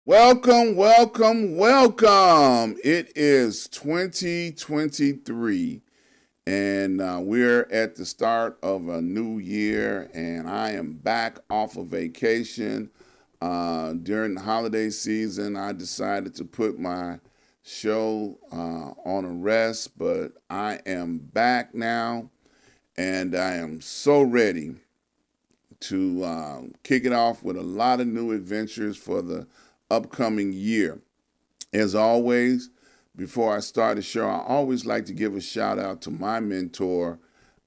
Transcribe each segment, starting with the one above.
Welcome, welcome, welcome. It is 2023, and we're at the start of a new year, and I am back off of vacation. During the holiday season, I decided to put my show on a rest, but I am back now, and I am so ready to kick it off with a lot of new adventures for the upcoming year. As always, before I start the show, I always like to give a shout out to my mentor,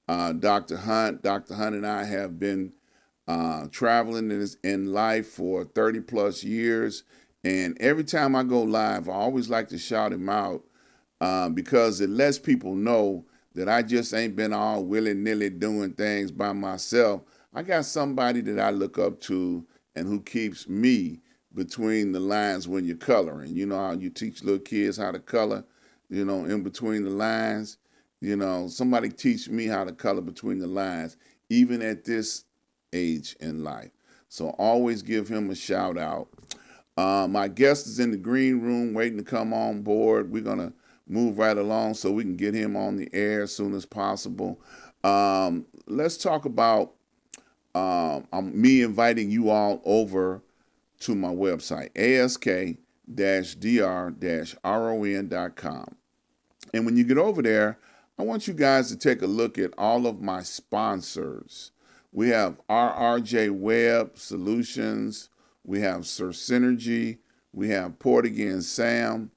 Dr. Hunt. Dr. Hunt and I have been traveling in life for 30 plus years. And every time I go live, I always like to shout him out because it lets people know that I just ain't been all willy nilly doing things by myself. I got somebody that I look up to and who keeps me between the lines when you're coloring. You know how you teach little kids how to color, in between the lines. Somebody teach me how to color between the lines, even at this age in life. So always give him a shout out. My guest is in the green room waiting to come on board. We're going to move right along so we can get him on the air as soon as possible. Let's talk about me inviting you all over to my website, ask-dr-ron.com. And when you get over there, I want you guys to take a look at all of my sponsors. We have RRJ Web Solutions, we have Sir Synergy, we have Port Again Sam,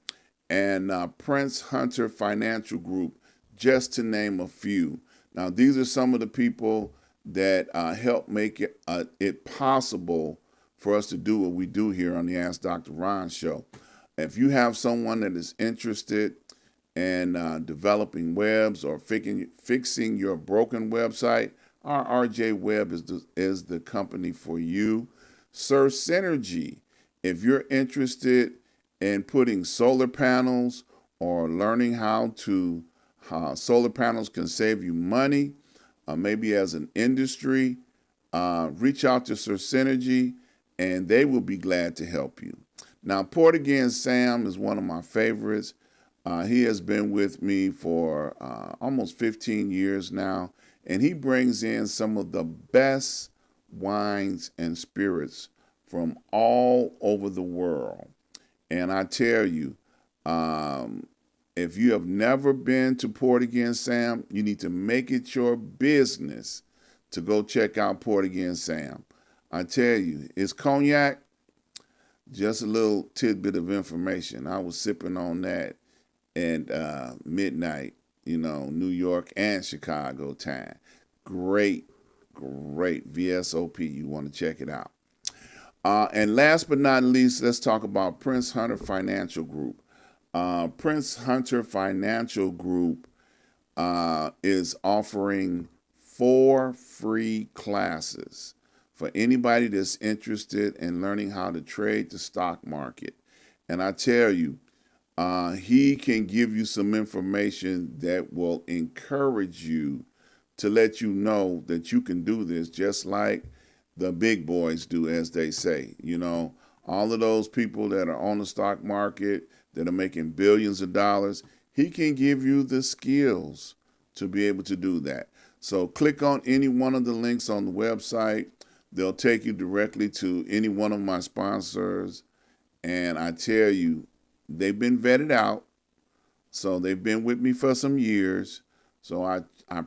and Prince Hunter Financial Group, just to name a few. Now, these are some of the people that help make it possible for us to do what we do here on the Ask Dr. Ron show. If you have someone that is interested in developing webs or fixing your broken website, our RJ Web is the company for you. Sir Synergy, if you're interested in putting solar panels or learning how solar panels can save you money, maybe as an industry, reach out to Sir Synergy and they will be glad to help you. Now, Port Again Sam is one of my favorites. He has been with me for almost 15 years now, and he brings in some of the best wines and spirits from all over the world. And I tell you, if you have never been to Port Again Sam, you need to make it your business to go check out Port Again Sam. I tell you, it's cognac. Just a little tidbit of information. I was sipping on that at midnight, New York and Chicago time. Great, great VSOP. You want to check it out. And last but not least, let's talk about Prince Hunter Financial Group. Prince Hunter Financial Group is offering 4 free classes for anybody that's interested in learning how to trade the stock market. And I tell you, he can give you some information that will encourage you to let you know that you can do this just like the big boys do, as they say. All of those people that are on the stock market that are making billions of dollars, he can give you the skills to be able to do that. So click on any one of the links on the website. They'll take you directly to any one of my sponsors. And I tell you, they've been vetted out. So they've been with me for some years. So I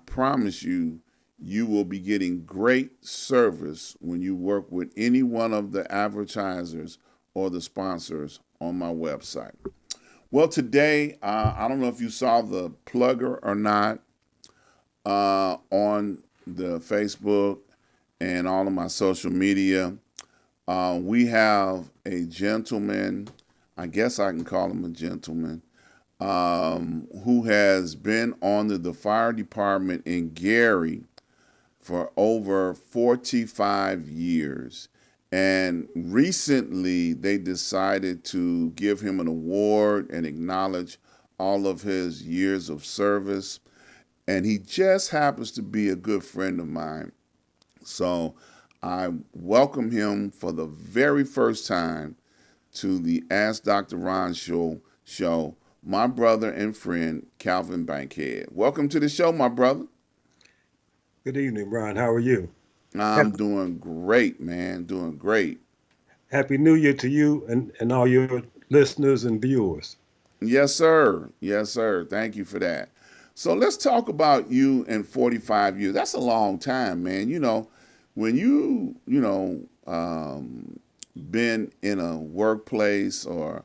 promise you, you will be getting great service when you work with any one of the advertisers or the sponsors on my website. Well, today, I don't know if you saw the plugger or not on the Facebook and all of my social media. We have a gentleman, I guess I can call him a gentleman, who has been on the fire department in Gary for over 45 years. And recently they decided to give him an award and acknowledge all of his years of service. And he just happens to be a good friend of mine. So I welcome him for the very first time to the Ask Dr. Ron show. My brother and friend, Calvin Bankhead. Welcome to the show, my brother. Good evening, Ron. How are you? I'm Happy, doing great, man. Doing great. Happy New Year to you and all your listeners and viewers. Yes, sir. Yes, sir. Thank you for that. So let's talk about you in 45 years. That's a long time, man. When been in a workplace or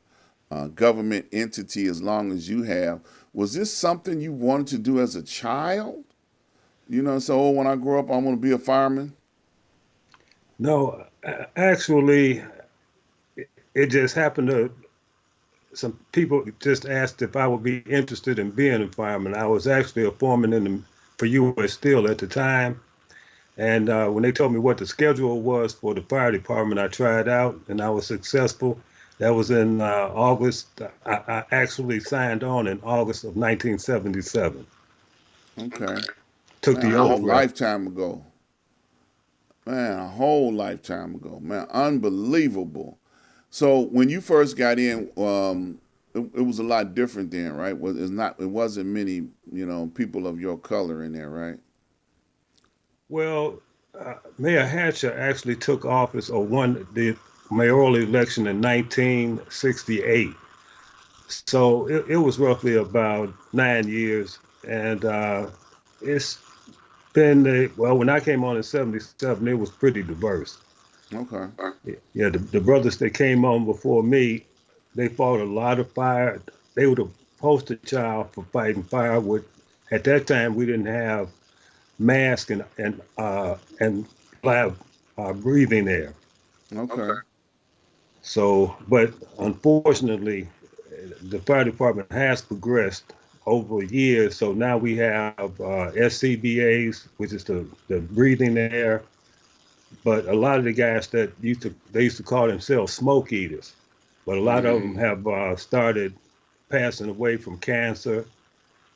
a government entity as long as you have, was this something you wanted to do as a child? So when I grow up, I want to be a fireman. No, actually, it just happened to some people just asked if I would be interested in being a fireman. I was actually a foreman for U.S. Steel at the time. And when they told me what the schedule was for the fire department, I tried out and I was successful. That was in August. I actually signed on in August of 1977. Okay. Took Man, a the whole oath rest. lifetime ago. Man, a whole lifetime ago. Man, unbelievable. So when you first got in, it was a lot different then, right? It wasn't many, people of your color in there, right? Well, Mayor Hatcher actually took office or won the mayoral election in 1968. So it was roughly about 9 years. And it's well, when I came on in 77, it was pretty diverse. Okay. Yeah, the brothers that came on before me, they fought a lot of fire. They were the poster child for fighting fire. At that time, we didn't have masks and live breathing air. Okay. So, but unfortunately, the fire department has progressed over years. So now we have SCBAs, which is the breathing air. But a lot of the guys that they used to call themselves smoke eaters. But a lot of them Mm, have started passing away from cancer.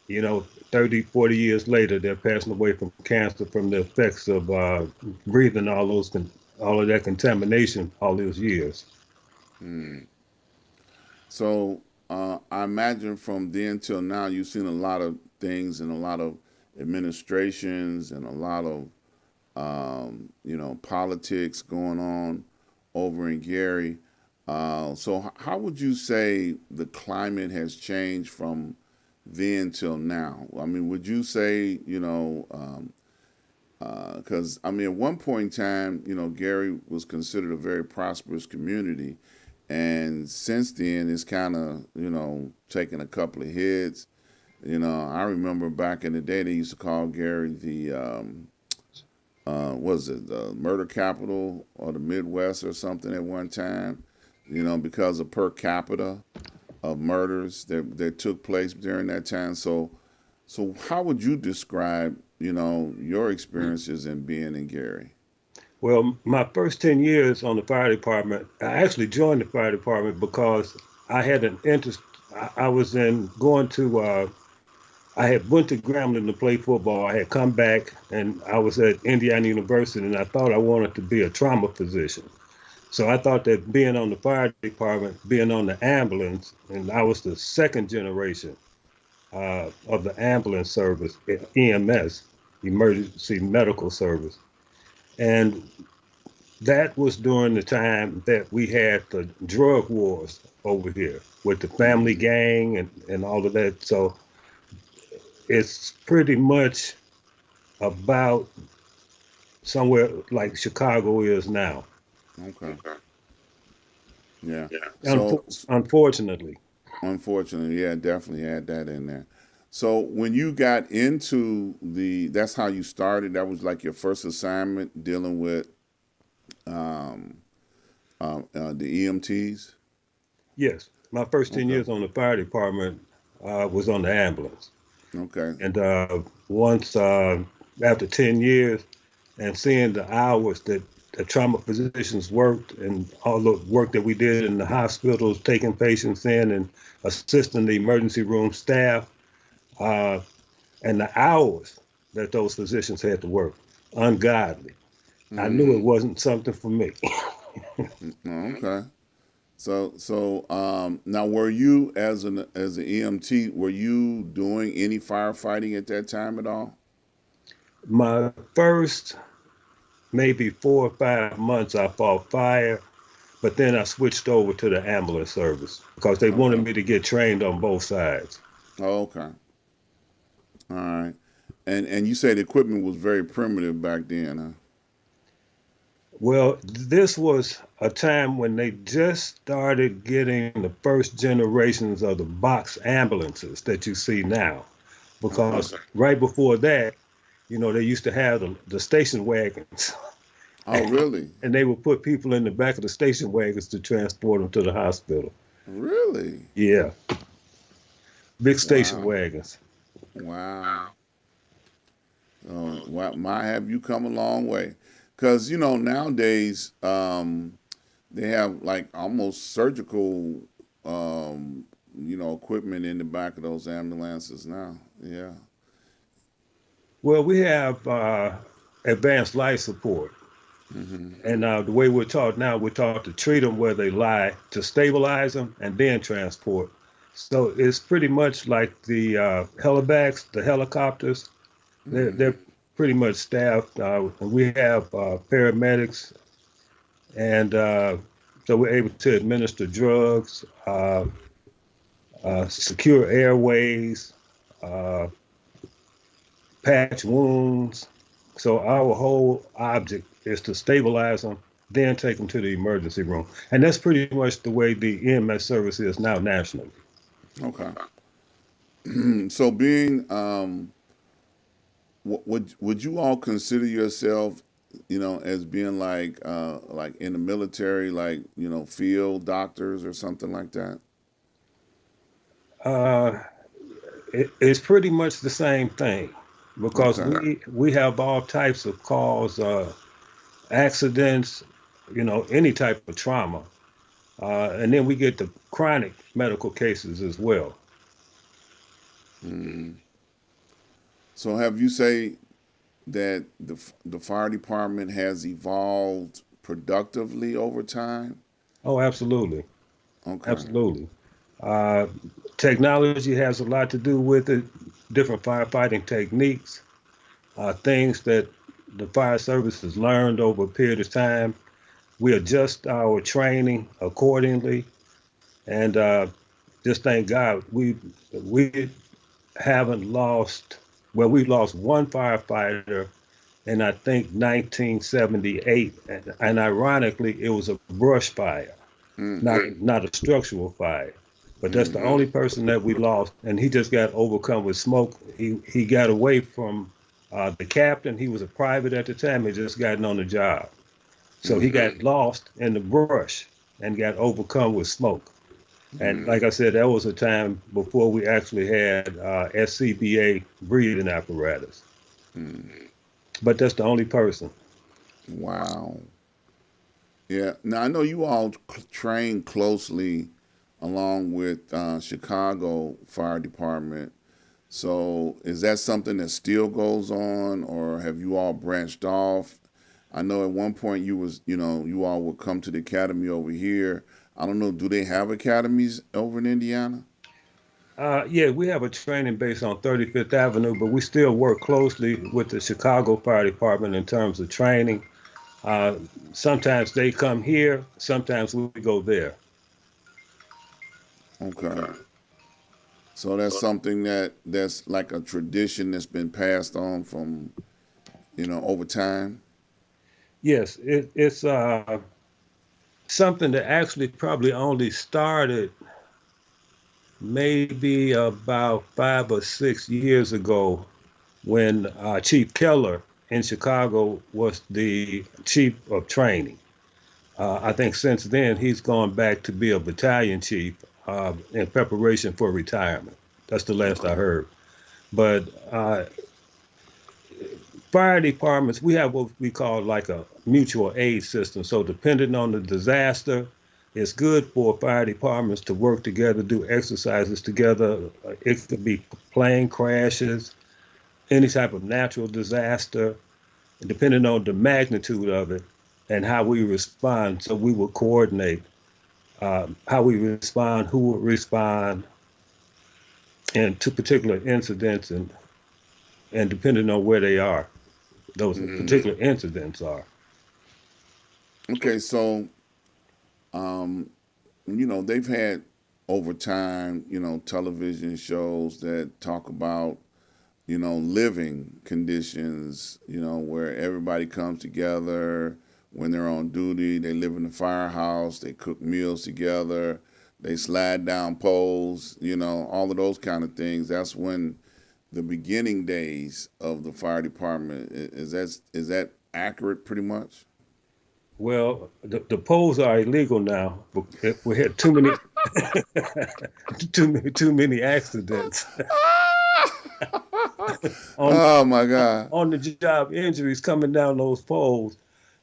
30, 40 years later, they're passing away from cancer from the effects of breathing all of that contamination all those years. mm. So I imagine from then till now, you've seen a lot of things and a lot of administrations and a lot of politics going on over in Gary. So how would you say the climate has changed from then till now? I mean, would you say, because I mean, at one point in time, Gary was considered a very prosperous community, and since then, it's kind of, taken a couple of hits. I remember back in the day, they used to call Gary the was it the murder capital or the Midwest or something at one time, because of per capita of murders that took place during that time. So how would you describe, your experiences in being in Gary? Well, my first 10 years on the fire department, I actually joined the fire department because I had an interest. I was in going to, I had went to Grambling to play football. I had come back and I was at Indiana University and I thought I wanted to be a trauma physician. So I thought that being on the fire department, being on the ambulance, and I was the second generation of the ambulance service, EMS, emergency medical service. And that was during the time that we had the drug wars over here with the family Mm-hmm. gang and all of that. So it's pretty much about somewhere like Chicago is now. Okay. Yeah. Unfor- So Unfortunately, unfortunately, yeah, definitely had that in there. So when you got into that's how you started. That was like your first assignment dealing with um, the EMTs. yes, my first 10 Okay. years on the fire department was on the ambulance. Okay. And once, after 10 years, and seeing the hours that the trauma physicians worked and all the work that we did in the hospitals, taking patients in and assisting the emergency room staff, uh, and the hours that those physicians had to work, ungodly. I knew it Mm-hmm. wasn't something for me. Okay. Now, were you as an EMT, were you doing any firefighting at that time at all? My first maybe 4 or 5 months, I fought fire, but then I switched over to the ambulance service because they wanted Okay. me to get trained on both sides. Oh, okay. All right. And you said equipment was very primitive back then, huh? Well, this was a time when they just started getting the first generations of the box ambulances that you see now. Okay. Because right before that, they used to have the station wagons, Oh, really? and they would put people in the back of the station wagons to transport them to the hospital. Really? Yeah, big station Wow. wagons. Wow. Wow. My, have you come a long way? Because nowadays they have like almost surgical equipment in the back of those ambulances now. Yeah. Well, we have advanced life support. Hmm. And the way we're taught to treat them where they lie, to stabilize them, and then transport. So it's pretty much like the helivacs, the helicopters. They're Hmm. pretty much staffed. And we have paramedics, and so we're able to administer drugs, secure airways, uh, patch wounds. So our whole object is to stabilize them, then take them to the emergency room. And that's pretty much the way the EMS service is now nationally. Okay. So being would you all consider yourself, as being like in the military, like field doctors or something like that? Uh, it's pretty much the same thing because Okay. we have all types of calls, accidents, any type of trauma. And then we get the chronic medical cases as well. Hmm. So have you say that the fire department has evolved productively over time? Oh, absolutely. Okay. Absolutely. Uh, Technology has a lot to do with it, different firefighting techniques, things that the fire service has learned over a period of time. We adjust our training accordingly, and just thank God we haven't lost. Well, we lost one firefighter in I think 1978, and ironically, it was a brush fire, not a structural fire. But that's the Mm-hmm. only person that we lost, and he just got overcome with smoke. He got away from the captain. He was a private at the time. He just gotten on the job, so he got lost in the brush and got overcome with smoke. And Mm-hmm. like I said, that was a time before we actually had SCBA breathing apparatus. Mm-hmm. But that's the only person. Wow. Yeah. Now I know you all train closely along with Chicago Fire Department. So is that something that still goes on, or have you all branched off? I know at one point you all would come to the academy over here. I don't know. Do they have academies over in Indiana? Yeah, we have a training base on 35th Avenue, but we still work closely with the Chicago Fire Department in terms of training. Uh, Sometimes they come here, sometimes we go there. Okay. So that's something that's like a tradition that's been passed on from over time. Yes, it's something that actually probably only started maybe about 5 or 6 years ago when Chief Keller in Chicago was the chief of training. I think since then he's gone back to be a battalion chief in preparation for retirement. That's the last I Okay. heard. But fire departments, we have what we call like a mutual aid system. So depending on the disaster, it's good for fire departments to work together, do exercises together. It could be plane crashes, any type of natural disaster, depending on the magnitude of it and how we respond. So we will coordinate. how we respond, who would respond, and to particular incidents, and depending on where they are, those Hmm. particular incidents are. Okay, so they've had over time, television shows that talk about, living conditions, where everybody comes together when they're on duty. They live in the firehouse, they cook meals together, they slide down poles, all of those kind of things. That's when the beginning days of the fire department is that accurate pretty much? Well, the polls are illegal now. If we had too many, too many accidents on Oh my God. on the job injuries coming down those poles.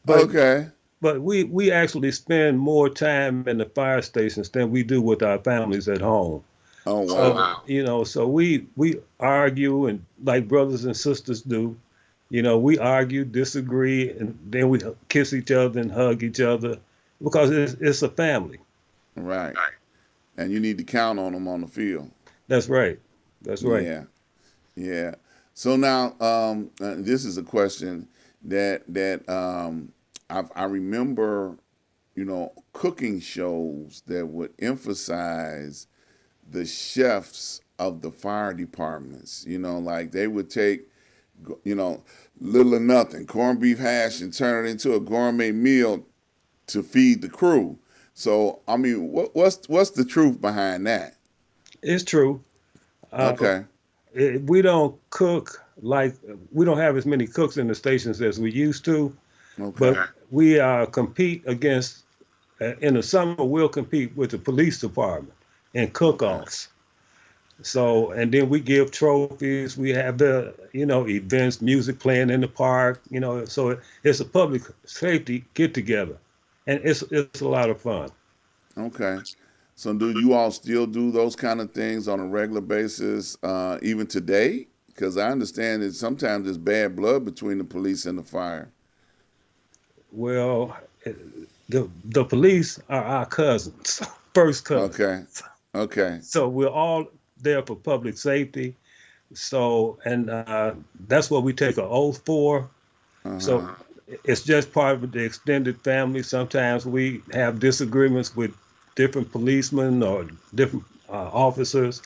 But Okay. but we actually spend more time in the fire stations than we do with our families at home. Oh So, wow. so we argue and like brothers and sisters do. We argue, disagree, and then we kiss each other and hug each other because it's a family. Right. And you need to count on them on the field. That's right. That's right. Yeah. Yeah. So now, this is a question that I remember, cooking shows that would emphasize the chefs of the fire departments. Like they would take, you know, little or nothing corned beef hash and turn it into a gourmet meal to feed the crew. So I mean, what's the truth behind that? It's true. Uh, Okay. we don't cook like we don't have as many cooks in the stations as we used to, Okay. but we compete against. In the summer, we'll compete with the police department in Okay. cook-offs. So, and then we give trophies. We have the, events, music playing in the park. So it's a public safety get together, and it's a lot of fun. Okay. So do you all still do those kind of things on a regular basis, even today? Because I understand that sometimes there's bad blood between the police and the fire. Well, the police are our cousins, first cousins. Okay. Okay. So we're all there for public safety. So, and that's what we take an oath for. Uh huh. So it's just part of the extended family. Sometimes we have disagreements with different policemen or different officers,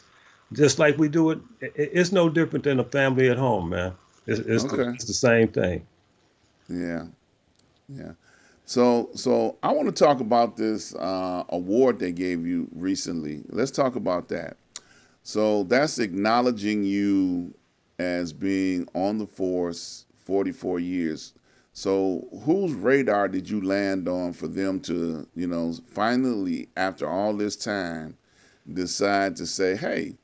just like we do it. It's no different than a family at home, man. Okay. It's the same thing. Yeah. Yeah. So I want to talk about this award they gave you recently. Let's talk about that. So that's acknowledging you as being on the force 44 years. So whose radar did you land on for them to, finally after all this time decide to say, "Hey,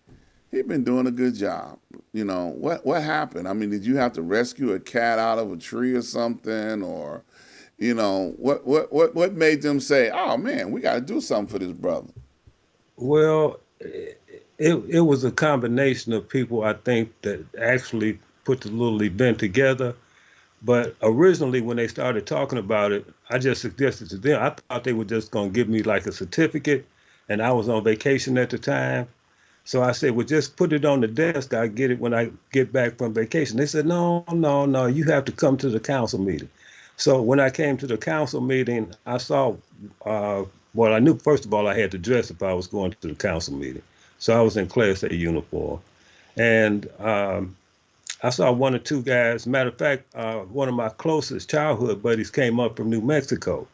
he's been doing a good job." What happened? I mean, did you have to rescue a cat out of a tree or something, or what made them say, "Oh man, we got to do something for this brother"? Well, it was a combination of people, I think, that actually put the little event together. But originally, when they started talking about it, I just suggested to them, I thought they were just going to give me like a certificate, and I was on vacation at the time. So I said, well, just put it on the desk. I'll get it when I get back from vacation. They said, no, no, no, you have to come to the council meeting. So when I came to the council meeting, I saw, well, I knew, first of all, I had to dress if I was going to the council meeting. So I was in Class A uniform. And I saw one or two guys. Matter of fact, one of my closest childhood buddies came up from New Mexico.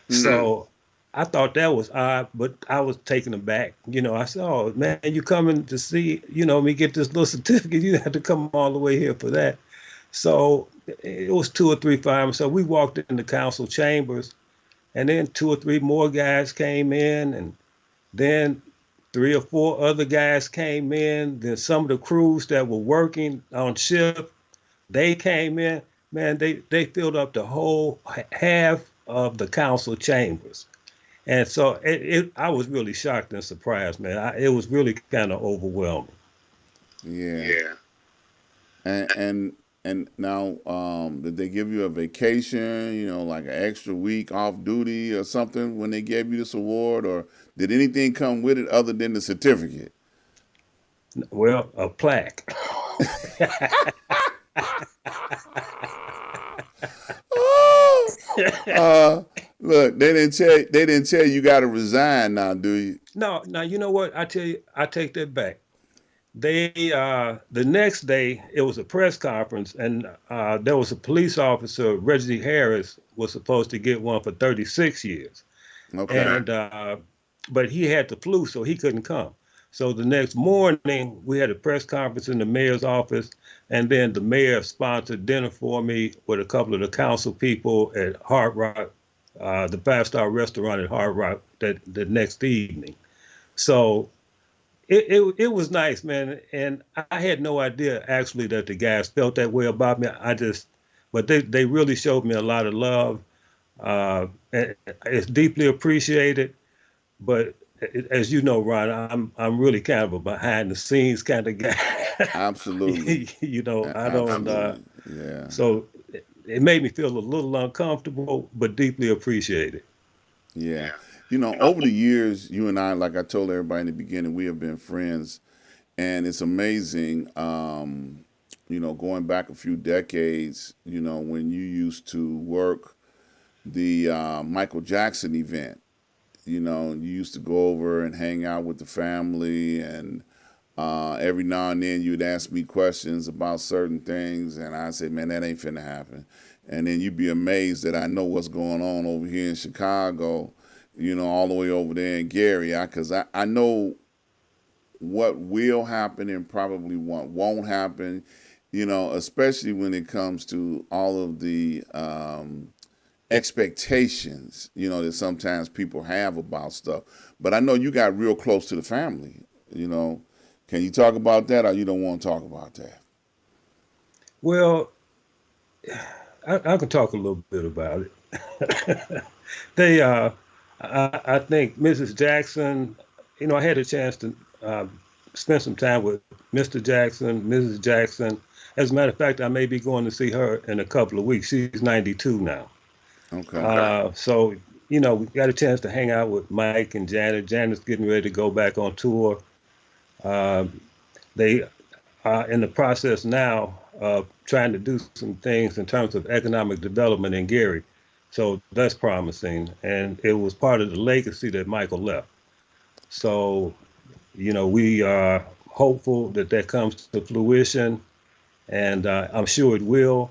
Mm. So I thought that was odd, but I was taken aback. I said, "Oh man, you coming to see, me get this little certificate? You had to come all the way here for that." So it was two or three firemen. So we walked in the council chambers, and then two or three more guys came in, and then three or four other guys came in. Then some of the crews that were working on shift, they came in. Man, they filled up the whole half of the council chambers. And so I was really shocked and surprised, man. It was really kind of overwhelming. Yeah. And And now, did they give you a vacation, like an extra week off duty or something when they gave you this award, or did anything come with it other than the certificate? Well, a plaque. Oh, uh, look, they didn't tell you got to resign now, do you? No, now you know what? I tell you, I take that back. They the next day it was a press conference, and there was a police officer, Reggie Harris, was supposed to get one for 36 years, Okay. and but he had the flu, so he couldn't come. So the next morning we had a press conference in the mayor's office, and then the mayor sponsored dinner for me with a couple of the council people at Hard Rock, the five-star restaurant at Hard Rock that the next evening. So it was nice, man. And I had no idea actually that the guys felt that way about me. But they really showed me a lot of love. And it's deeply appreciated. But as you know, Ron, I'm really kind of a behind the scenes kind of guy. Absolutely. I don't. Absolutely. Yeah. So it made me feel a little uncomfortable, but deeply appreciated. Yeah. Over the years, you and I, like I told everybody in the beginning, we have been friends, and it's amazing. Going back a few decades, when you used to work the Michael Jackson event, you used to go over and hang out with the family, and every now and then you'd ask me questions about certain things, and I'd say, man, that ain't finna happen. And then you'd be amazed that I know what's going on over here in Chicago, all the way over there in Gary, because I know what will happen and probably what won't happen, especially when it comes to all of the expectations, that sometimes people have about stuff. But I know you got real close to the family, you know. Can you talk about that, or you don't want to talk about that? Well, I can talk a little bit about it. They, I think Mrs. Jackson, I had a chance to spend some time with Mr. Jackson, Mrs. Jackson. As a matter of fact, I may be going to see her in a couple of weeks. She's 92 now. Okay. So, we got a chance to hang out with Mike and Janet. Janet's getting ready to go back on tour. Uh, they are in the process now of trying to do some things in terms of economic development in Gary. So that's promising. And it was part of the legacy that Michael left. So, we are hopeful that that comes to fruition, and I'm sure it will.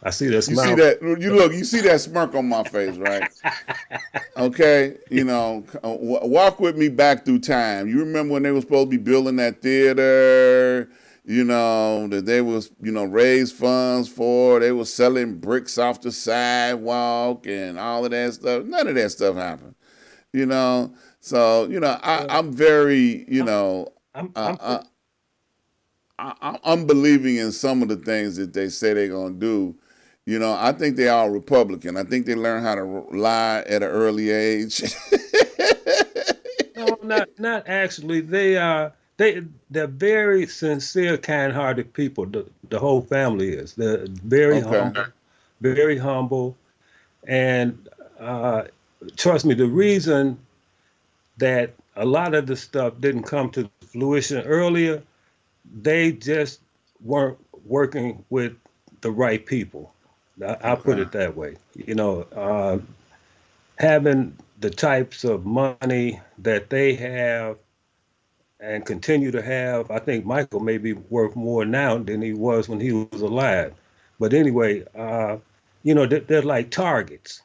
I see that You see smile. that? You see that smirk on my face, right? Okay, walk with me back through time. You remember when they were supposed to be building that theater? That they was raise funds for. They were selling bricks off the sidewalk and all of that stuff. None of that stuff happened. You know, so Well, I'm very I'm, I'm uh, I'm believing in some of the things that they say they're gonna do. I think they are Republican. I think they learn how to lie at an early age. no, not actually. They're very sincere, kind-hearted people. The whole family is. They're Okay. very humble, and uh, trust me. The reason that a lot of the stuff didn't come to fruition earlier, they just weren't working with the right people. I'll put Okay. it that way. Having the types of money that they have and continue to have, I think Michael may be worth more now than he was when he was alive. But anyway, they're like targets,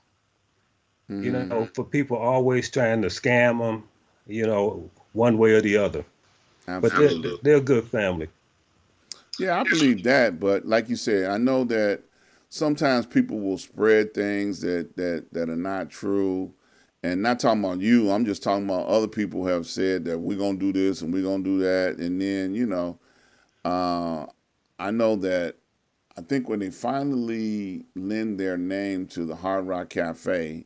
Hmm. for people always trying to scam them, one way or the other. But Absolutely. they're a good family. Yeah, I believe that. But like you said, I know that sometimes people will spread things that are not true. And not talking about you, I'm just talking about other people have said that we're gonna do this and we're gonna do that, and then uh, I know that I think when they finally lend their name to the Hard Rock Cafe,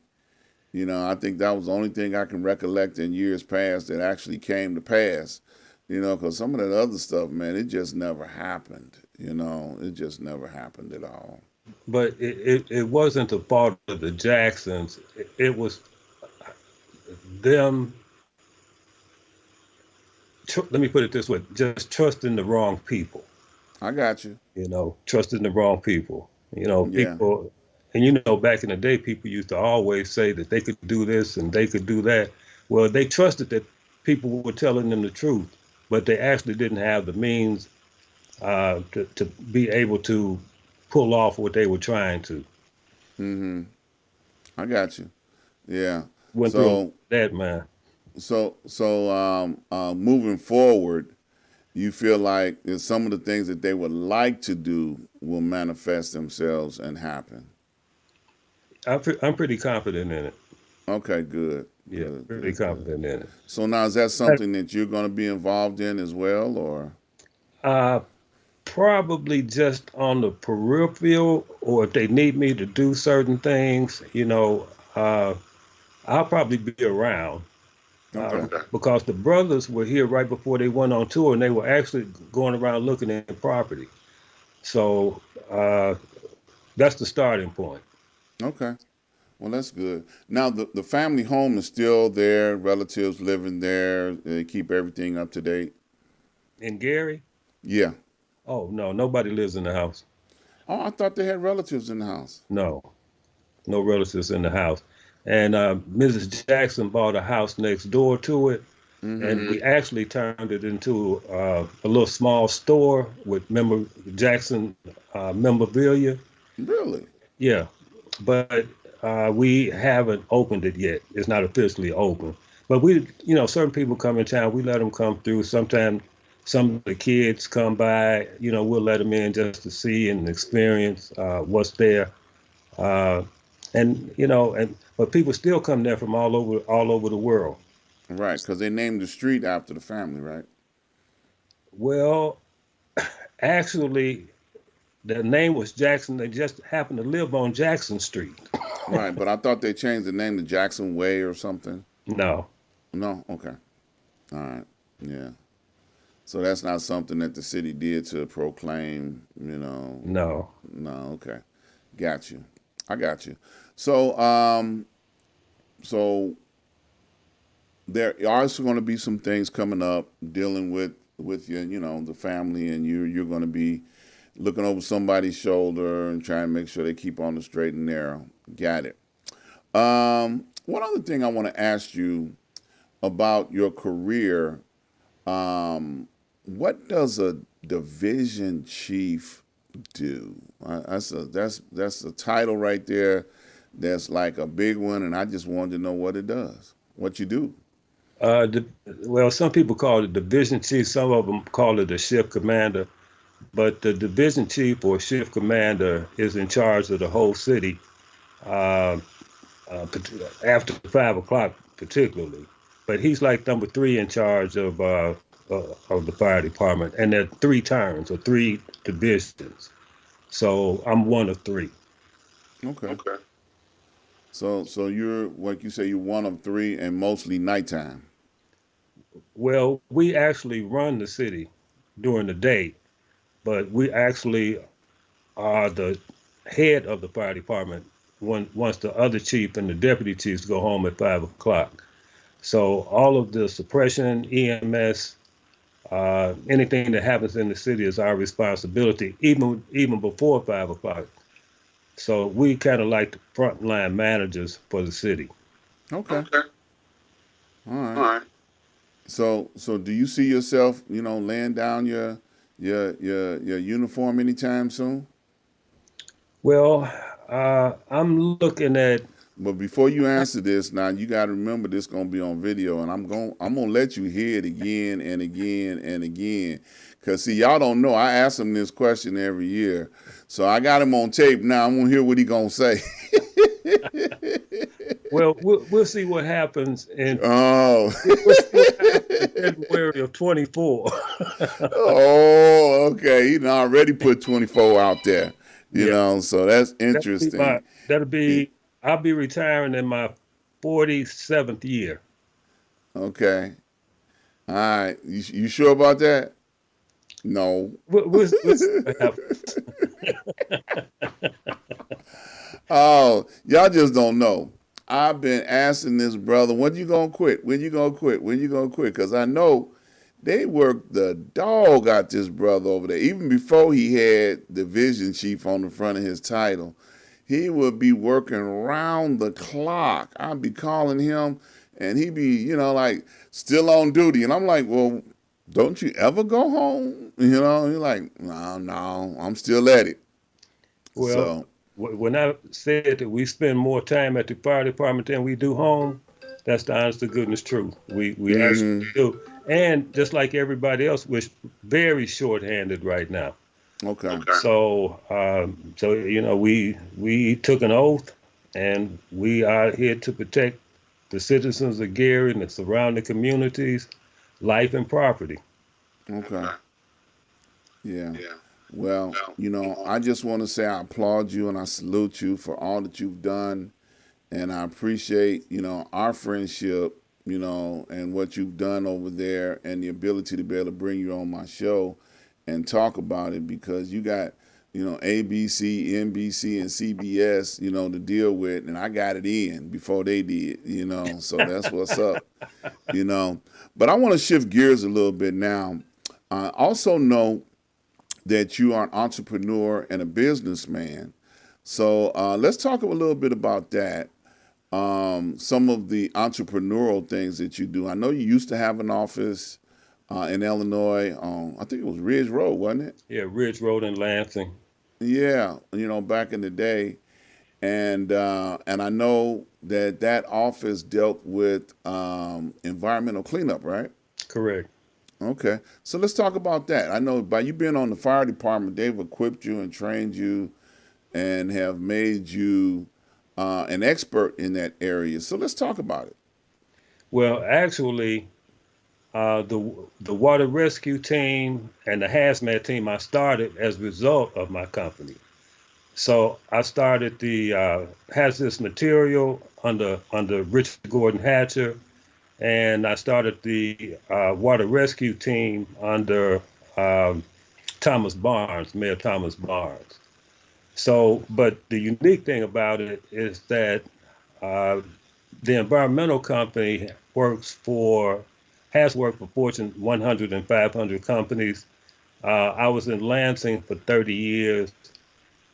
I think that was the only thing I can recollect in years past that actually came to pass. Because some of that other stuff, man, it just never happened. It just never happened at all. But it wasn't the fault of the Jacksons. It was them. Let me put it this way: just trusting the wrong people. I got you. Trusting the wrong people. Yeah. People, and back in the day, people used to always say that they could do this and they could do that. Well, they trusted that people were telling them the truth, but they actually didn't have the means to be able to pull off what they were trying to. Mm-hmm. I got you. Yeah. Went through a lot of So that, man. moving forward, you feel like there's some of the things that they would like to do will manifest themselves and happen. I'm pretty confident in it. Okay, good. Yeah, Good, pretty good, good. confident in it. So now is that something that you're going to be involved in as well, or? Uh, Probably just on the peripheral, or if they need me to do certain things, I'll probably be around Okay. because the brothers were here right before they went on tour, and they were actually going around looking at property. So that's the starting point. Okay. Well, that's good. Now the family home is still there. Relatives living there. They keep everything up to date. In Gary, Yeah. oh no, nobody lives in the house. Oh, I thought they had relatives in the house. No, no relatives in the house. And Mrs. Jackson bought a house next door to it, Mm-hmm. and we actually turned it into a little small store with Jackson memorabilia. Really? Yeah, but we haven't opened it yet. It's not officially open. But certain people come in town. We let them come through. Sometimes some of the kids come by. We'll let them in just to see and experience what's there. Uh, and but people still come there from all over the world. Right. Because they named the street after the family, right? Well, actually, the name was Jackson. They just happened to live on Jackson Street. Right. But I thought they changed the name to Jackson Way or something. No, No. Okay. All right. Yeah. So that's not something that the city did to proclaim. no. No. Okay. Got you. I got you. So there are also going to be some things coming up dealing with your, the family, and you're going to be looking over somebody's shoulder and trying to make sure they keep on the straight and narrow. Got it. One other thing I want to ask you about your career. What does a division chief do? That's a title right there. That's like a big one, and I just wanted to know what it does, what you do. Uh, the, well, some people call it division chief. Some of them call it a shift commander. But the division chief or shift commander is in charge of the whole city uh, after 5 o'clock, particularly. But he's like number three in charge of the fire department, and there are three turns or three divisions. So I'm one of three. Okay. So you're, like you say, you're one of three, and mostly nighttime. Well, we actually run the city during the day, but we actually are the head of the fire department once the other chief and the deputy chiefs go home at 5 o'clock. So all of the suppression, EMS, anything that happens in the city is our responsibility, even before 5 o'clock. So we kind of like the frontline managers for the city. Okay. All right. So do you see yourself, laying down your uniform anytime soon? Well, I'm looking at. But before you answer this, now you got to remember this gonna be on video, and I'm gonna let you hear it again and again and again, cause see y'all don't know. I ask him this question every year, so I got him on tape now. I'm gonna hear what he gonna say. Well, we'll see what happens in. Oh. We'll see what happens in February of 24. Oh, okay. He done already put 24 out there, Yeah, so that's that'll be my. interesting. That'll He- be. I'll be retiring in my 47th year. Okay. All right. You sure about that? No. We'll have, Oh, y'all just don't know. I've been asking this brother, when you gonna quit? When you gonna quit? When you gonna quit? Because I know they worked the dog out this brother over there. Even before he had the vision chief on the front of his title, he would be working round the clock. I'd be calling him, and he'd be, like still on duty. And I'm like, well, don't you ever go home? He's like, no, no, I'm still at it. well, So, when I said that we spend more time at the fire department than we do home, that's the honest to goodness truth. We actually mm-hmm. do. And just like everybody else, we're very short-handed right now. Okay. So we took an oath, and we are here to protect the citizens of Gary and the surrounding communities, life and property. Okay. Yeah. Well, I just want to say I applaud you and I salute you for all that you've done. And I appreciate, our friendship, and what you've done over there and the ability to be able to bring you on my show and talk about it because you got, ABC, NBC, and CBS, to deal with. And I got it in before they did, so that's what's up, you know. But I want to shift gears a little bit now. I also know that you are an entrepreneur and a businessman. So let's talk a little bit about that. Some of the entrepreneurial things that you do. I know you used to have an office in Illinois. I think it was Ridge Road, wasn't it? Yeah, Ridge Road in Lansing. Yeah, back in the day. And I know that office dealt with environmental cleanup, right? Correct. Okay, so let's talk about that. I know by you being on the fire department, they've equipped you and trained you and have made you an expert in that area. So let's talk about it. Well, actually, the water rescue team and the hazmat team I started as a result of my company. So I started the hazardous material under Richard Gordon Hatcher, and I started the water rescue team under um, Thomas Barnes, Mayor Thomas Barnes. So, but the unique thing about it is that uh, the environmental company has worked for Fortune 100 and 500 companies. I was in Lansing for 30 years.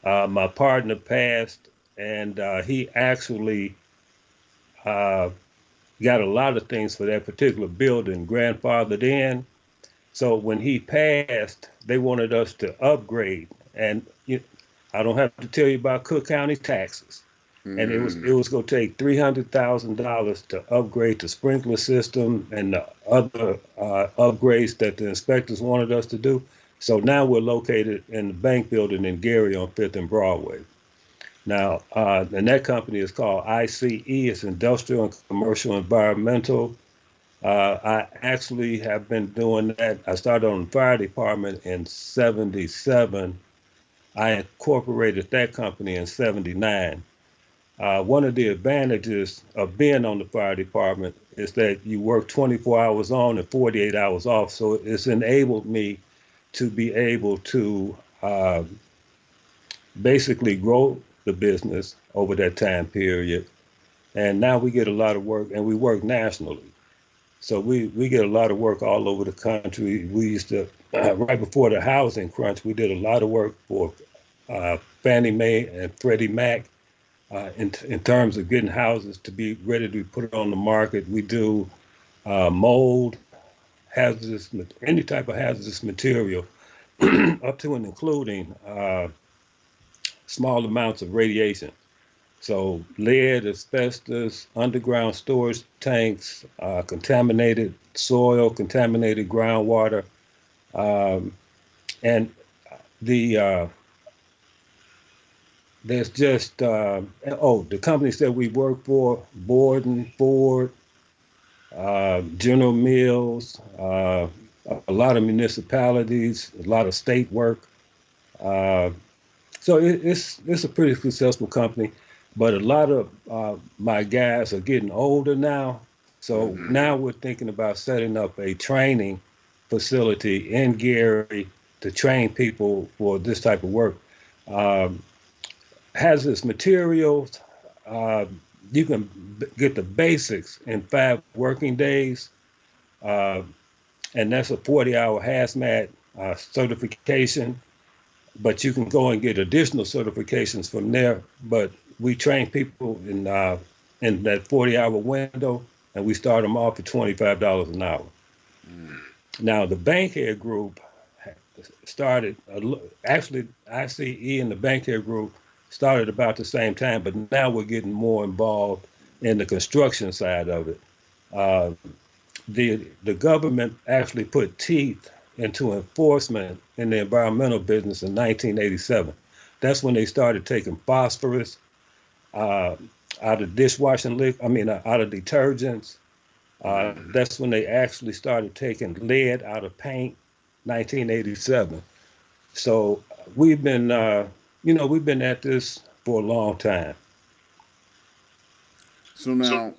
My partner passed, and he actually uh, got a lot of things for that particular building, grandfathered in. So when he passed, they wanted us to upgrade, and I don't have to tell you about Cook County taxes. And Mm-hmm. it was going to take $300,000 to upgrade the sprinkler system and the other upgrades that the inspectors wanted us to do. So now we're located in the bank building in Gary on Fifth and Broadway. Now, and that company is called ICE. It's Industrial and Commercial Environmental. I actually have been doing that. I started on the fire department in '77. I incorporated that company in '79. One of the advantages of being on the fire department is that you work 24 hours on and 48 hours off. So it's enabled me to be able to basically grow the business over that time period. And now we get a lot of work, and we work nationally. So we get a lot of work all over the country. We used to, right before the housing crunch, we did a lot of work for Fannie Mae and Freddie Mac in terms of getting houses to be ready to be put on the market. We do mold, hazardous, any type of hazardous material, up to and including small amounts of radiation. So lead, asbestos, underground storage tanks, contaminated soil, contaminated groundwater, um, and the there's just the companies that we work for: Borden, Ford, General Mills, a lot of municipalities, a lot of state work. Uh, so it's a pretty successful company, but a lot of my guys are getting older now. So Mm-hmm. now we're thinking about setting up a training facility in Gary to train people for this type of work. Um, Hazardous materials, uh, you can get the basics in 5 working days, uh, and that's a 40-hour hazmat certification. But you can go and get additional certifications from there. But we train people in that 40-hour window, and we start them off at $25 an hour. Mm. Now, the Bankhead group started, actually, ICE and the Bankhead group started about the same time, but now we're getting more involved in the construction side of it. Uh, the government actually put teeth into enforcement in the environmental business in 1987. That's when they started taking phosphorus uh, out of dishwashing liquid. I mean, out of detergents. Mm. That's when they actually started taking lead out of paint. 1987. So we've been, we've been at this for a long time. So now,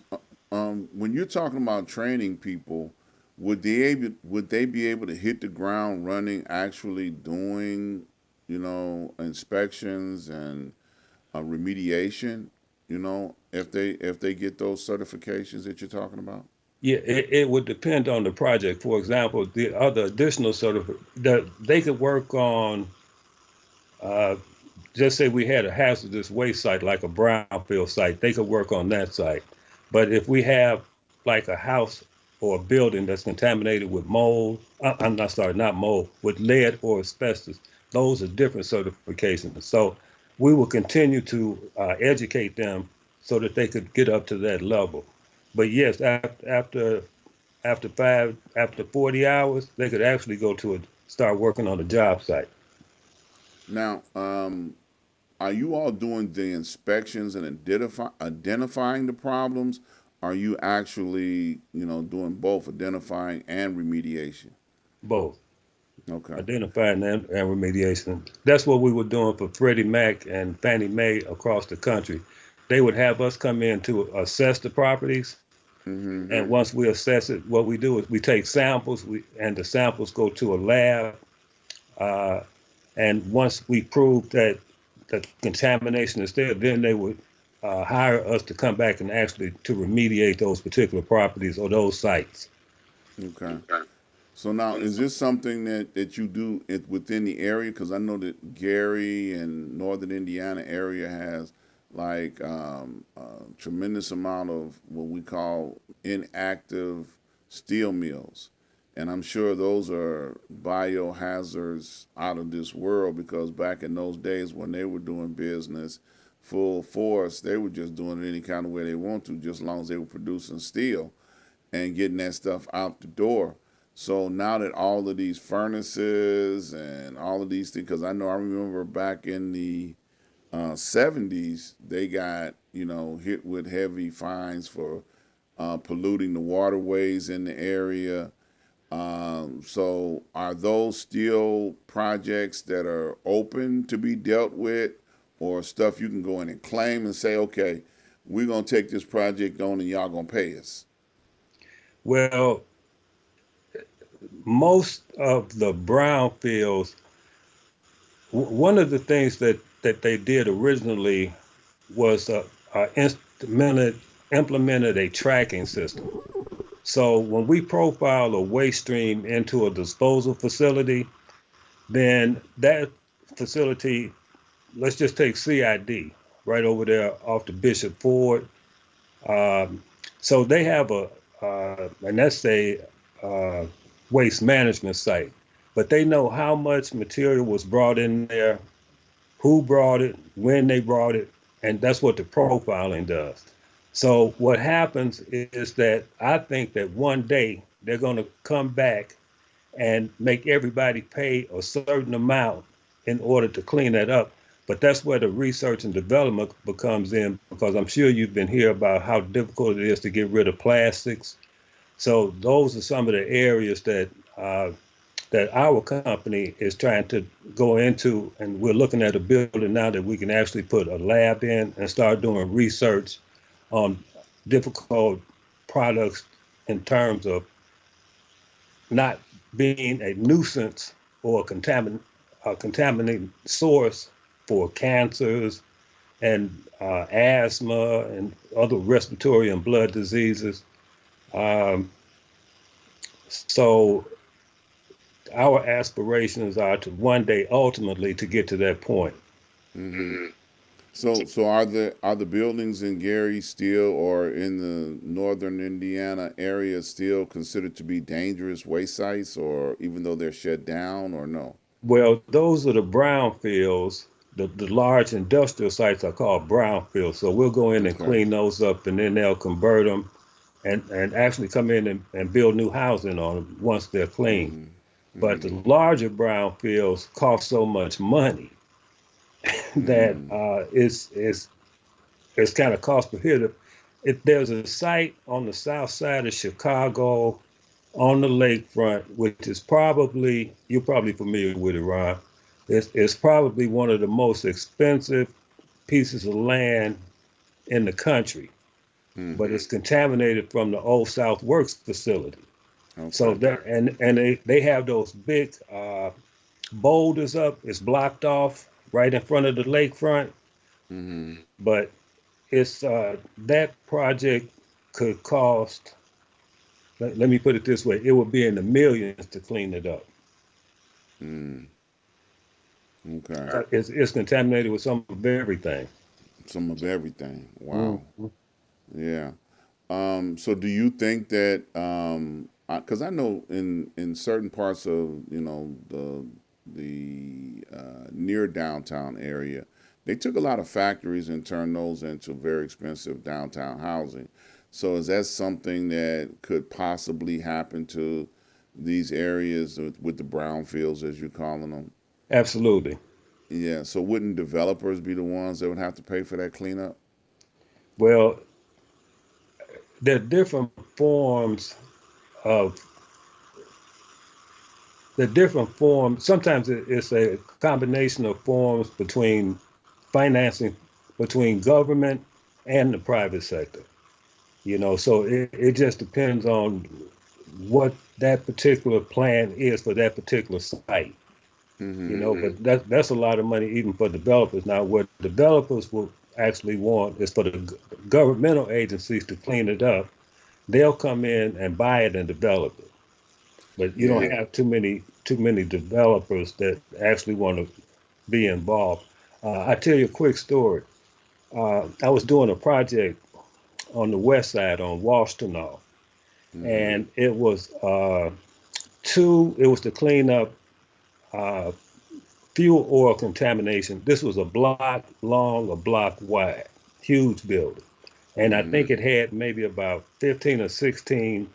when you're talking about training people, would they be able to hit the ground running, actually doing, inspections and remediation? If they get those certifications that you're talking about. Yeah, it would depend on the project. For example, the other additional sort of that they could work on. Uh, just say we had a hazardous waste site like a brownfield site, they could work on that site. But if we have like a house or a building that's contaminated with mold, I'm not sorry, not mold, with lead or asbestos, those are different certifications. So we will continue to educate them so that they could get up to that level. But yes, after 40 hours, they could actually go to start working on a job site. Now, are you all doing the inspections and identifying the problems? Are you actually, doing both identifying and remediation? Both. Okay. Identifying and remediation. That's what we were doing for Freddie Mac and Fannie Mae across the country. They would have us come in to assess the properties, Mm-hmm. and once we assess it, what we do is we take samples, and the samples go to a lab. Uh, and once we prove that the contamination is there, then they would hire us to come back and actually to remediate those particular properties or those sites. Okay. So now, is this something that you do within the area? Because I know that Gary and Northern Indiana area has like a tremendous amount of what we call inactive steel mills, and I'm sure those are biohazards out of this world. Because back in those days when they were doing business full force, they were just doing it any kind of way they want to, just as long as they were producing steel and getting that stuff out the door. So now that all of these furnaces and all of these things, because I remember back in the 70s, they got, hit with heavy fines for polluting the waterways in the area. So are those still projects that are open to be dealt with, or stuff you can go in and claim and say, okay, we're going to take this project on and y'all going to pay us? Well, most of the brownfields, one of the things that they did originally was implemented a tracking system. So when we profile a waste stream into a disposal facility, then that facility, let's just take CID right over there off the Bishop Ford. Um, so they have and that's a uh, waste management site, but they know how much material was brought in there, who brought it, when they brought it, and that's what the profiling does. So what happens is that I think that one day they're going to come back and make everybody pay a certain amount in order to clean that up. But that's where the research and development becomes in, because I'm sure you've been hearing about how difficult it is to get rid of plastics. So those are some of the areas that our company is trying to go into, and we're looking at a building now that we can actually put a lab in and start doing research on difficult products in terms of not being a nuisance or a contaminated source for cancers and asthma and other respiratory and blood diseases. Um, so our aspirations are to one day ultimately to get to that point. Hmm. So are the buildings in Gary still or in the northern Indiana area still considered to be dangerous waste sites, or even though they're shut down, or no? Well, those are the brownfields. The large industrial sites are called brownfields. So we'll go in and Okay. clean those up, and then they'll convert them and actually come in and build new housing on them once they're clean. Hmm. But the Hmm. larger brownfields cost so much money that Hmm. it's kind of cost prohibitive. There's a site on the south side of Chicago on the lakefront, which is probably, you're probably familiar with it, Ron. It's probably one of the most expensive pieces of land in the country, but Hmm. it's contaminated from the Old South Works facility. So Okay. that and they have those big boulders up. It's blocked off right in front of the lakefront, Hmm. but it's that project could cost. Let me put it this way: it would be in the millions to clean it up. Mm. Okay. It's contaminated with some of everything. Some of everything. Wow. Mhm. Yeah. So do you think that because I know in certain parts of the near downtown area, they took a lot of factories and turned those into very expensive downtown housing. So is that something that could possibly happen to these areas with the brownfields, as you're calling them? Absolutely. Yeah. So wouldn't developers be the ones that would have to pay for that cleanup? Well, there are different forms of the different forms. Sometimes it's a combination of forms between financing between government and the private sector. So it just depends on what that particular plan is for that particular site. Mm-hmm. But that's a lot of money even for developers. Now, what developers will actually want is for the governmental agencies to clean it up. They'll come in and buy it and develop it. But you don't Yeah. have too many developers that actually want to be involved. I tell you a quick story. I was doing a project on the west side on Washtenaw, Mm-hmm. and it was to clean up uh, fuel oil contamination. This was a block long, a block wide, huge building. And I Mm-hmm. think it had maybe about 15 or 16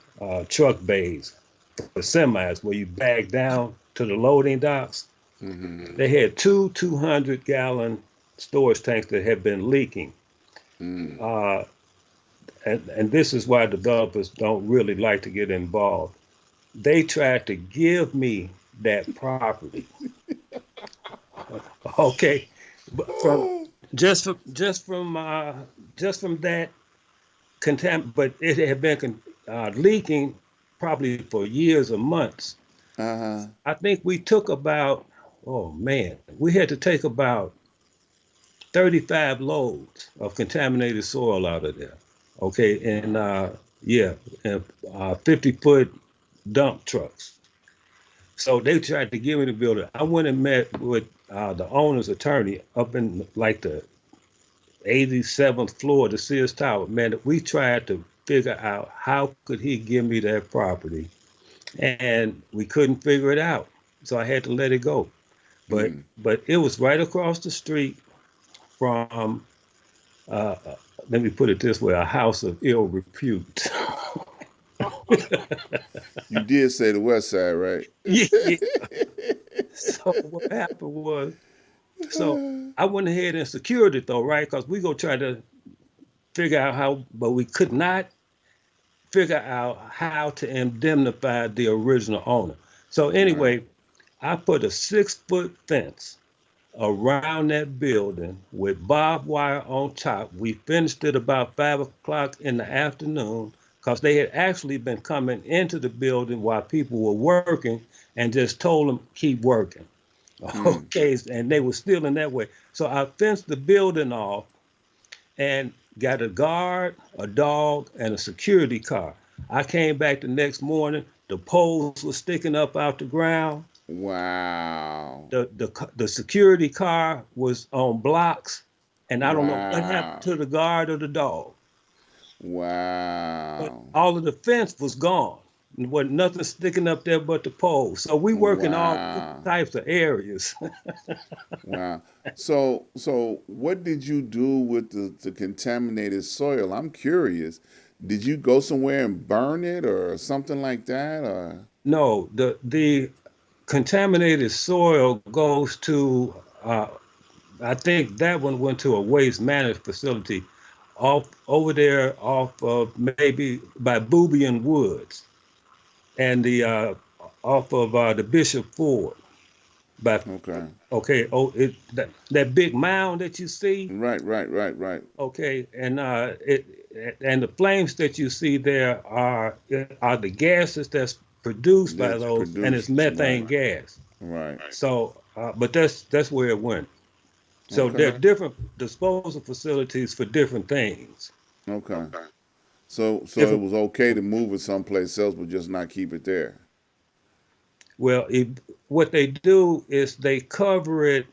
truck bays for semis where you back down to the loading docks. Mm-hmm. They had two 200-gallon storage tanks that had been leaking. Mm. Uh, and this is why developers don't really like to get involved. They tried to give me that property. Okay, but from Oh. just from that but it had been leaking probably for years or months. Uh-huh. I think we took about, oh man, we had to take about 35 loads of contaminated soil out of there. Okay, and Wow. yeah, and 50-foot dump trucks. So they tried to give me the building. I went and met with the owner's attorney up in like the 87th floor of the Sears Tower. Man, we tried to figure out how could he give me that property, and we couldn't figure it out. So I had to let it go. But Mm. but it was right across the street from uh, let me put it this way, a house of ill repute. You did say the West Side, right? Yeah. So what happened was, so I went ahead and secured it though, right? Because we go try to figure out how, but we could not figure out how to indemnify the original owner. So Right. anyway, I put a 6-foot fence around that building with barbed wire on top. We finished it about 5 o'clock in the afternoon. because they had actually been coming into the building while people were working and just told them keep working. Mm. Okay, and they were still in that way. So I fenced the building off and got a guard, a dog, and a security car. I came back the next morning. The poles were sticking up out the ground. Wow. The security car was on blocks, and I don't know what happened Wow. to the guard or the dog, but Wow. all of the fence was gone. There wasn't nothing sticking up there but the pole. So we work in all Wow. types of areas. Wow. So what did you do with the contaminated soil? I'm curious. Did you go somewhere and burn it or something like that? Or No, the contaminated soil goes to I think that one went to a waste management facility off over there off of maybe by Boobian Woods and the off of the Bishop Ford. By okay. okay, oh, that big mound that you see, Right. okay, and and the flames that you see there are the gases that's produced by That's those, and it's produced. methane Right. gas. Right. So, but that's where it went. So there Okay. are different disposal facilities for different things. Okay. So If it was okay to move it someplace else, but just not keep it there. well, if, what they do is they cover it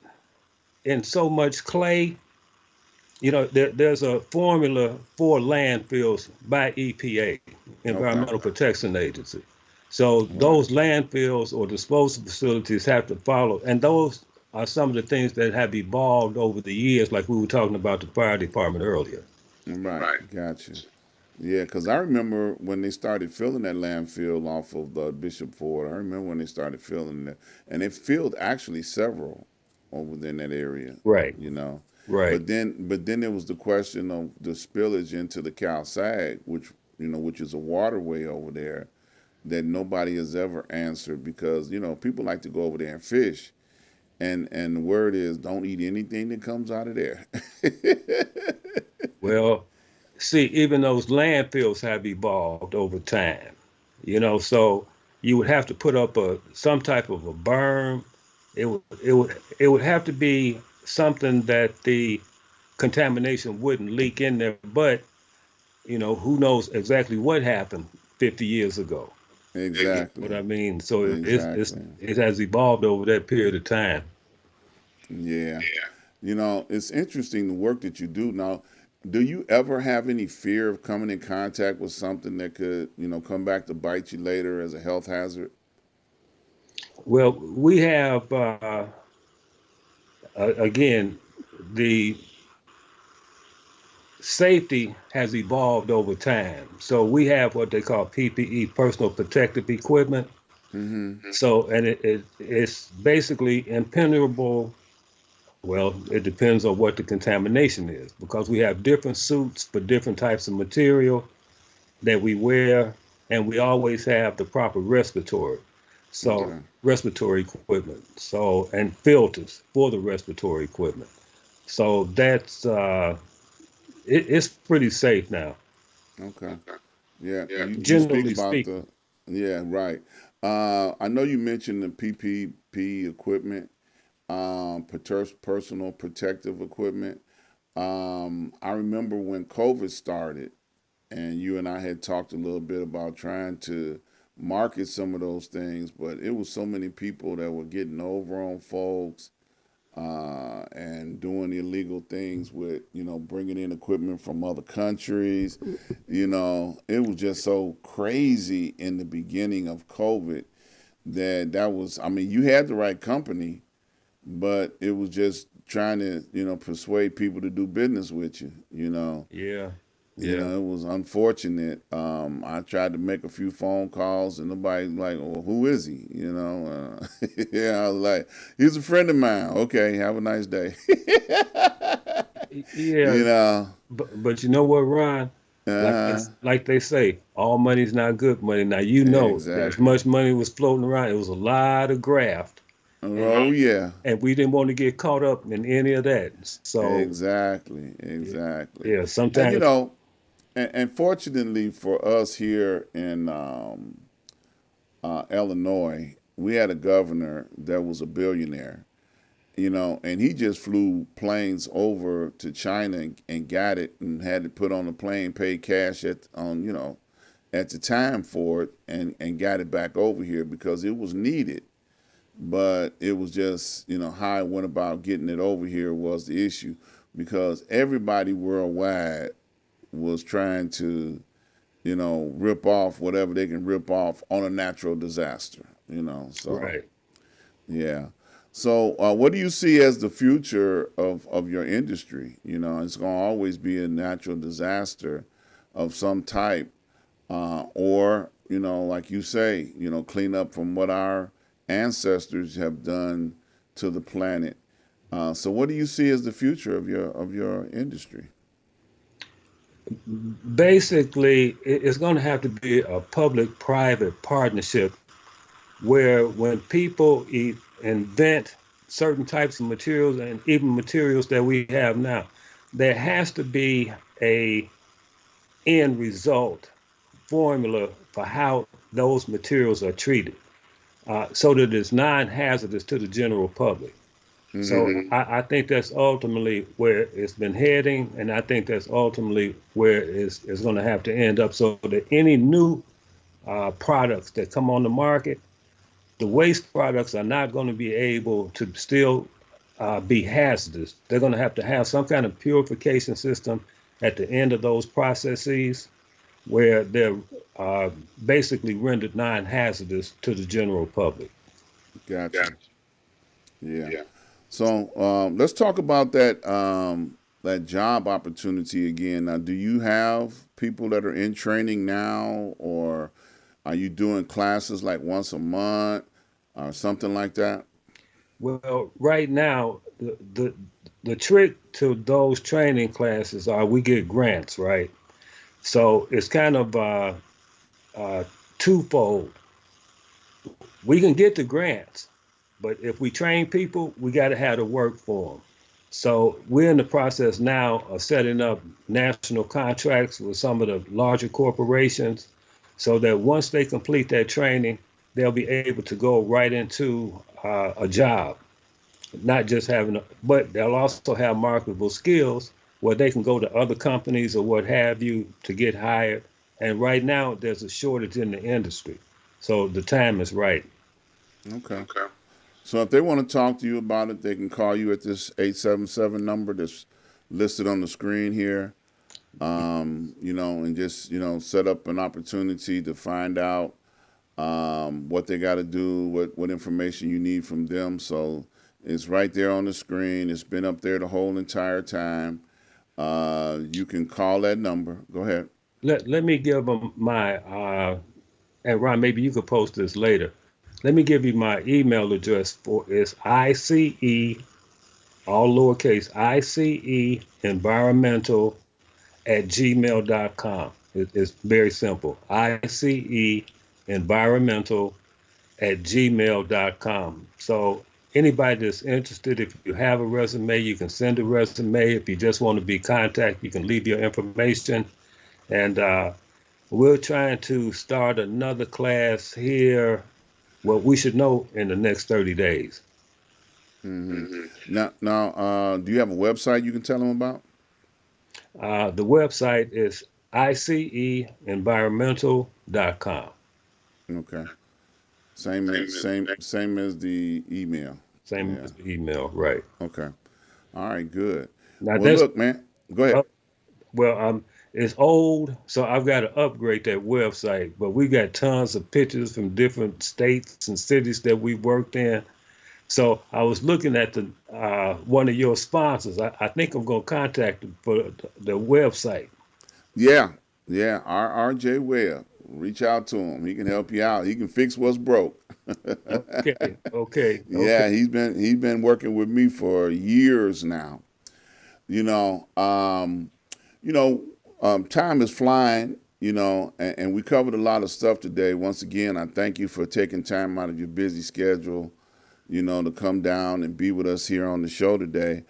in so much clay. You know, there's a formula for landfills by EPA, Okay. Environmental Protection Agency. So Right. those landfills or disposal facilities have to follow, and those are some of the things that have evolved over the years, like we were talking about the fire department earlier. Right. Gotcha. Yeah, because I remember when they started filling that landfill off of the Bishop Ford. I remember when they started filling it, and they filled actually several over there in that area, Right, you know. right. But then there was the question of the spillage into the Cal Sag, which is a waterway over there that nobody has ever answered because people like to go over there and fish, and the word is don't eat anything that comes out of there. Well, see, even those landfills have evolved over time. So you would have to put up a some type of a berm. It would have to be something that the contamination wouldn't leak in there. But who knows exactly what happened 50 years ago? What Exactly. I mean. So Exactly. it has evolved over that period of time. Yeah. It's interesting the work that you do. Now, do you ever have any fear of coming in contact with something that could, come back to bite you later as a health hazard? Well, we have again the safety has evolved over time. So we have what they call PPE, personal protective equipment. Mm-hmm. So, and it's basically impenetrable. Well, it depends on what the contamination is because we have different suits for different types of material that we wear, and we always have the proper Okay. respiratory equipment. So, and filters for the respiratory equipment. So it's pretty safe now, Okay. Yeah. You speak generally about speaking. the, yeah, right. I know you mentioned the PPP equipment, personal protective equipment. I remember when COVID started, and you and I had talked a little bit about trying to market some of those things, but it was so many people that were getting over on folks and doing illegal things with bringing in equipment from other countries. It was just so crazy in the beginning of COVID that was. I mean, you had the right company, but it was just trying to persuade people to do business with you. Yeah, yeah. It was unfortunate. I tried to make a few phone calls, and nobody like, "Well, who is he?" Yeah, I was like, "He's a friend of mine." Okay, have a nice day. Yeah, you know, but you know what, Ron? uh Like they say, all money's not good money. Now you know as exactly. much money was floating around. It was a lot of graft, and Oh yeah, we didn't want to get caught up in any of that. So exactly. yeah, And sometimes. And fortunately for us here in Illinois, we had a governor that was a billionaire, and he just flew planes over to China and got it and had it put on the plane, paid cash at the time for it, and got it back over here because it was needed. But it was just, how I went about getting it over here was the issue because everybody worldwide was trying to, rip off whatever they can rip off on a natural disaster. So, Right. yeah. So, what do you see as the future of your industry? It's going to always be a natural disaster of some type, or, like you say, clean up from what our ancestors have done to the planet. So, what do you see as the future of your industry? Basically, it's going to have to be a public-private partnership where when people invent certain types of materials and even materials that we have now, there has to be a end result formula for how those materials are treated, so that it's non-hazardous to the general public. So Mm-hmm. I think that's ultimately where it's been heading, and I think that's ultimately where it's going to have to end up. So that any new products that come on the market, the waste products are not going to be able to still be hazardous. They're going to have some kind of purification system at the end of those processes where they're uh, basically rendered non-hazardous to the general public. Gotcha. Yeah. So let's talk about that job opportunity again. Now, do you have people that are in training now, or are you doing classes like once a month or something like that? Well, right now, the trick to those training classes are we get grants, right? So it's kind of uh, twofold. We can get the grants, but if we train people, we got to have the work for them. So we're in the process now of setting up national contracts with some of the larger corporations so that once they complete their training, they'll be able to go right into a job, not just having, but they'll also have marketable skills where they can go to other companies or what have you to get hired. And right now, there's a shortage in the industry. So the time is right. Okay. So if they want to talk to you about it, they can call you at this 877 number that's listed on the screen here. And just set up an opportunity to find out what they got to do, what information you need from them. So it's right there on the screen. It's been up there the whole entire time. You can call that number. Go ahead. Let me give them and Ron, maybe you could post this later. Let me give you my email address for it's ICE, all lowercase, ICE environmental at gmail.com. It's very simple. ICE environmental at gmail.com. So anybody that's interested, if you have a resume, you can send a resume. If you just want to be contacted, you can leave your information. And we're trying to start another class here. Well, we should know in the next 30 days. Hmm. Now, do you have a website you can tell them about? The website is iceenvironmental.com. Okay. Same as the email. Same Yeah. as the email, right? Okay. All right. Good. Now Well, that's look, man. Go ahead. uh, well, it's old, so I've got to upgrade that website. But we got tons of pictures from different states and cities that we worked in. So I was looking at the one of your sponsors. I think I'm going to contact them for the website. Yeah. Yeah. RJ Webb. Reach out to him. He can help you out. He can fix what's broke. Okay, okay, okay. Yeah, he's been working with me for years now. You know, um, you know, time is flying. And we covered a lot of stuff today. Once again, I thank you for taking time out of your busy schedule, to come down and be with us here on the show today.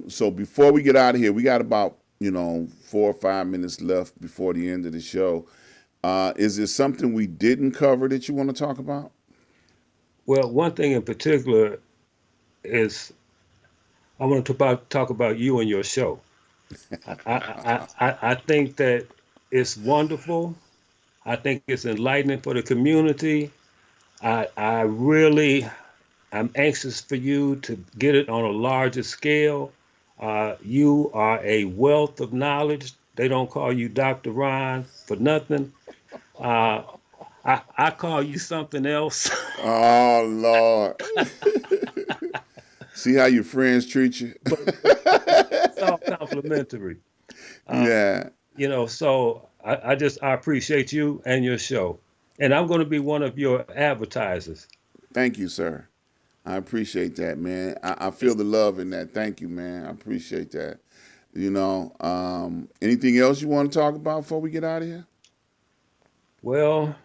So before we get out of here, we got about 4 or 5 minutes left before the end of the show. Is there something we didn't cover that you want to talk about? Well, one thing in particular is I want to talk about you and your show. I think that it's wonderful. I think it's enlightening for the community. I really I'm anxious for you to get it on a larger scale. You are a wealth of knowledge. They don't call you Dr. Ron for nothing. Uh, I call you something else. Oh Lord. See how your friends treat you? but it's all complimentary. Uh, Yeah. so I appreciate you and your show. And I'm going to be one of your advertisers. Thank you, sir. I appreciate that, man. I feel the love in that. Thank you, man. I appreciate that. Anything else you want to talk about before we get out of here? Well,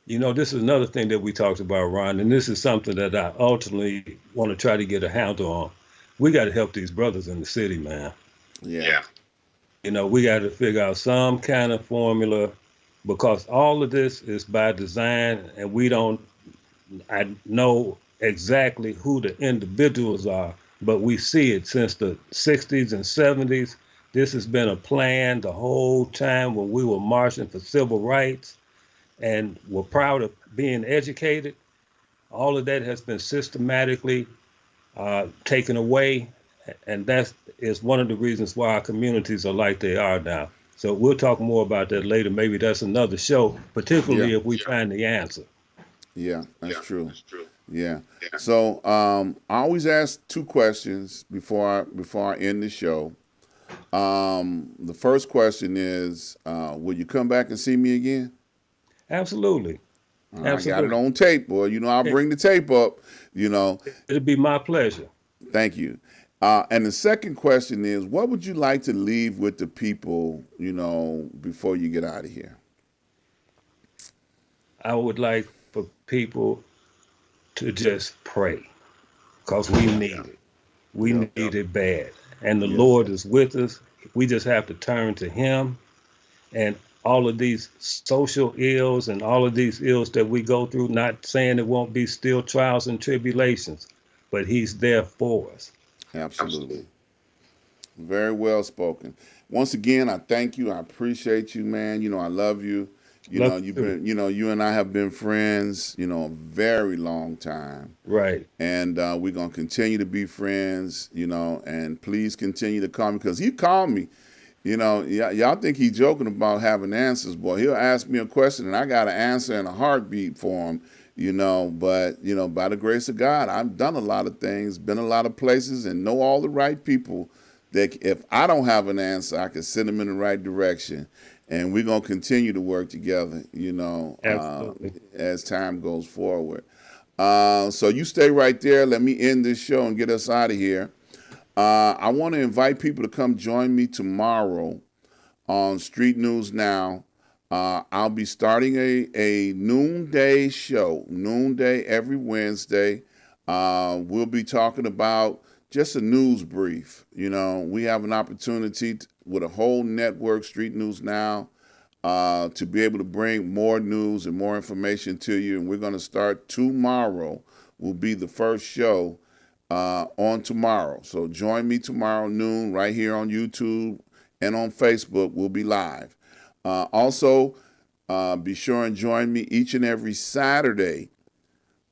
this is another thing that we talked about, Ron, and this is something that I ultimately want to try to get a handle on. We got to help these brothers in the city, man. Yeah. Yeah. We got to figure out some kind of formula because all of this is by design, and I know exactly who the individuals are, but we see it since the 60s and 70s. This has been a plan the whole time when we were marching for civil rights and were proud of being educated. All of that has been systematically taken away, and that is one of the reasons why our communities are like they are now. So we'll talk more about that later. Maybe that's another show, Yeah. particularly if we find the answer. Yeah, that's true. Yeah. So I always ask two questions before I end the show. The first question is, will you come back and see me again? Absolutely. I got it Absolutely. on tape, boy. I'll It, bring the tape up. You know, it'll be my pleasure. Thank you. And the second question is, what would you like to leave with the people, before you get out of here? I would like for people to just pray because we need it. We Yep. need it bad. And the Yep. Lord is with us. We just have to turn to Him. And all of these social ills and all of these ills that we go through, not saying it won't be still trials and tribulations, but He's there for us. Absolutely. Very well spoken. Once again, I thank you. I appreciate you, man. I love you. Love You've you. been, you and I have been friends, a very long time. Right. And we're going to continue to be friends, and please continue to call me because he called me. Y'all think he's joking about having answers, boy. He'll ask me a question and I got an answer in a heartbeat for him, but, by the grace of God, I've done a lot of things, been a lot of places, and know all the right people that if I don't have an answer, I can send them in the right direction. And we're going to continue to work together, Absolutely. as time goes forward. So you stay right there. Let me end this show and get us out of here. I want to invite people to come join me tomorrow on Street News Now. I'll be starting a noonday show, noonday every Wednesday. We'll be talking about just a news brief. We have an opportunity with a whole network, Street News Now, to be able to bring more news and more information to you. And we're going to start tomorrow. Will be the first show on tomorrow. So join me tomorrow noon right here on YouTube and on Facebook. We'll be live. Also, be sure and join me each and every Saturday,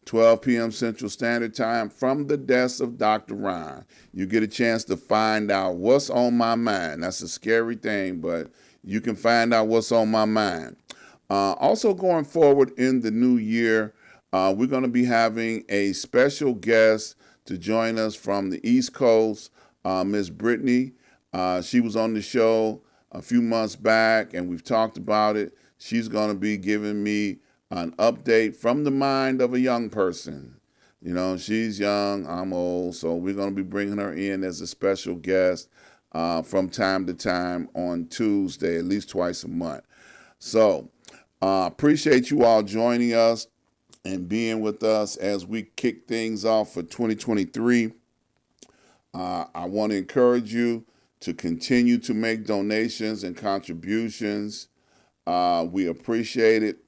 12 p.m. Central Standard Time, from the desk of Dr. Ron. You get a chance to find out what's on my mind. That's a scary thing, but you can find out what's on my mind. Also, going forward in the new year, we're going to be having a special guest to join us from the East Coast, Miss Brittany. She was on the show a few months back, and we've talked about it. She's going to be giving me an update from the mind of a young person. She's young, I'm old, so we're going to be bringing her in as a special guest from time to time on Tuesday, at least twice a month. So, appreciate you all joining us and being with us as we kick things off for 2023. I want to encourage you to continue to make donations and contributions. We appreciate it.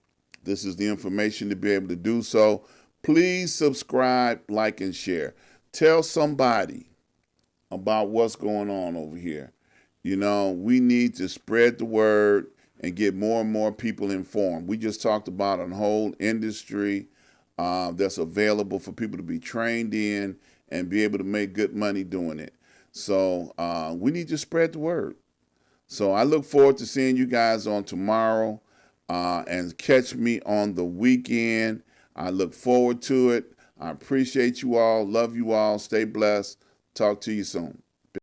This is the information to be able to do so. Please subscribe, like, and share. Tell somebody about what's going on over here. You know, we need to spread the word and get more and more people informed. We just talked about a whole industry that's available for people to be trained in and be able to make good money doing it. So we need to spread the word. So I look forward to seeing you guys on tomorrow and catch me on the weekend. I look forward to it. I appreciate you all. Love you all. Stay blessed. Talk to you soon.